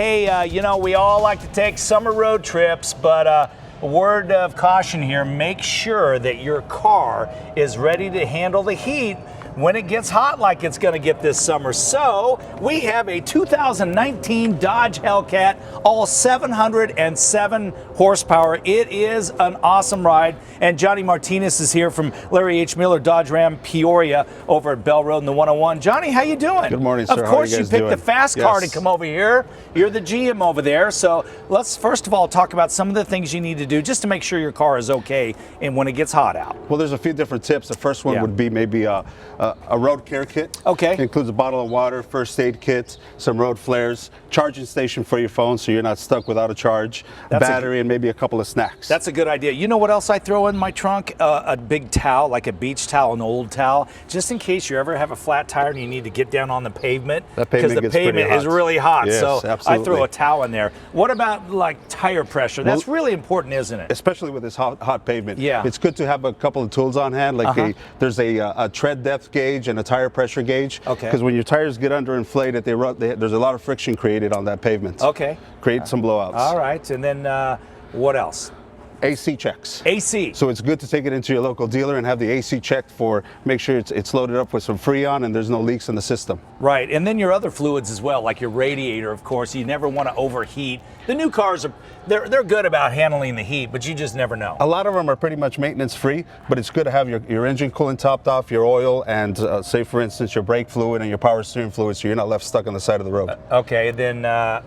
Hey, we all like to take summer road trips, but a word of caution here, make sure that your car is ready to handle the heat when it gets hot like it's going to get this summer. So we have a 2019 Dodge Hellcat, all 707 horsepower. It is an awesome ride. And Johnny Martinez is here from Larry H. Miller Dodge Ram Peoria over at Bell Road in the 101. Johnny, how you doing? Good morning, sir. Of course, you picked the fast car to Yes. come over here. You're the GM over there. So let's first of all talk about some of the things you need to do just to make sure your car is okay and when it gets hot out. Well, there's a few different tips. The first one would be maybe a road care kit. Okay. It includes a bottle of water, first aid kit, some road flares, charging station for your phone so you're not stuck without a charge, battery, and maybe a couple of snacks. That's a good idea. You know what else I throw in my trunk? A big towel, like a beach towel, an old towel, just in case you ever have a flat tire and you need to get down on the pavement. That pavement because the gets pretty pavement is hot. really hot. Yes, so absolutely. I throw a towel in there. What about like tire pressure? That's really important, isn't it? Especially with this hot pavement. Yeah. It's good to have a couple of tools on hand, like there's a tread depth gauge and a tire pressure gauge. Okay. Because when your tires get underinflated, there's a lot of friction created on that pavement. Okay. Create some blowouts. All right. And then what else? AC checks. AC. So it's good to take it into your local dealer and have the AC checked for, make sure it's loaded up with some Freon and there's no leaks in the system. Right, and then your other fluids as well, like your radiator, of course. You never want to overheat. The new cars they're good about handling the heat, but you just never know. A lot of them are pretty much maintenance free, but it's good to have your engine coolant topped off, your oil, and say for instance your brake fluid and your power steering fluid, so you're not left stuck on the side of the road. Okay, then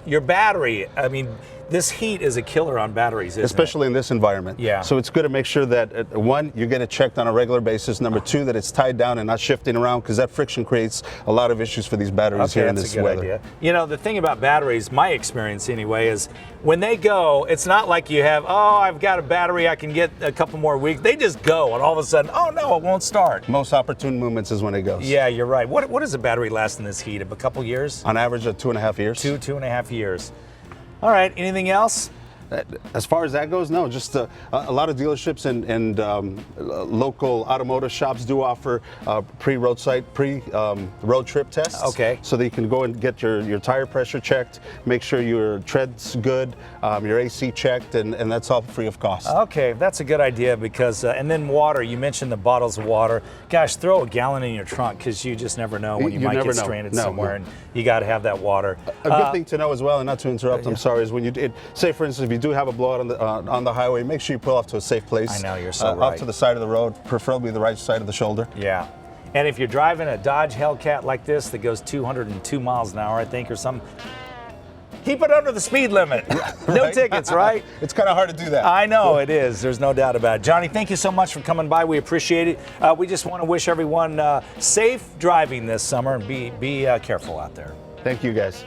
your battery. I mean, this heat is a killer on batteries, isn't Especially in this environment. Yeah. So it's good to make sure that, one, you get it checked on a regular basis. Number two, that it's tied down and not shifting around, because that friction creates a lot of issues for these batteries here in that's this a good weather. idea. You know, the thing about batteries, my experience anyway, is when they go, it's not like you have, oh, I've got a battery, I can get a couple more weeks. They just go, and all of a sudden, oh no, it won't start. Most opportune movements is when it goes. Yeah, you're right. What does a battery last in this heat? A couple years? On average, 2.5 years. 2.5 years. All right, anything else? As far as that goes, no. Just a lot of dealerships and local automotive shops do offer pre-road trip tests. Okay. So that you can go and get your tire pressure checked, make sure your tread's good, your AC checked, and that's all free of cost. Okay, that's a good idea because, and then water, you mentioned the bottles of water. Gosh, throw a gallon in your trunk because you just never know when you might get stranded somewhere, and you got to have that water. A good thing to know as well, and not to interrupt, I'm sorry, is when say for instance, if you do have a blowout on the highway, make sure you pull off to a safe place. I know, you're so right. Off to the side of the road, preferably the right side of the shoulder. Yeah. And if you're driving a Dodge Hellcat like this that goes 202 miles an hour, I think, or something, keep it under the speed limit. No tickets, right? It's kind of hard to do that. I know it is. There's no doubt about it. Johnny, thank you so much for coming by. We appreciate it. We just want to wish everyone safe driving this summer and be careful out there. Thank you, guys.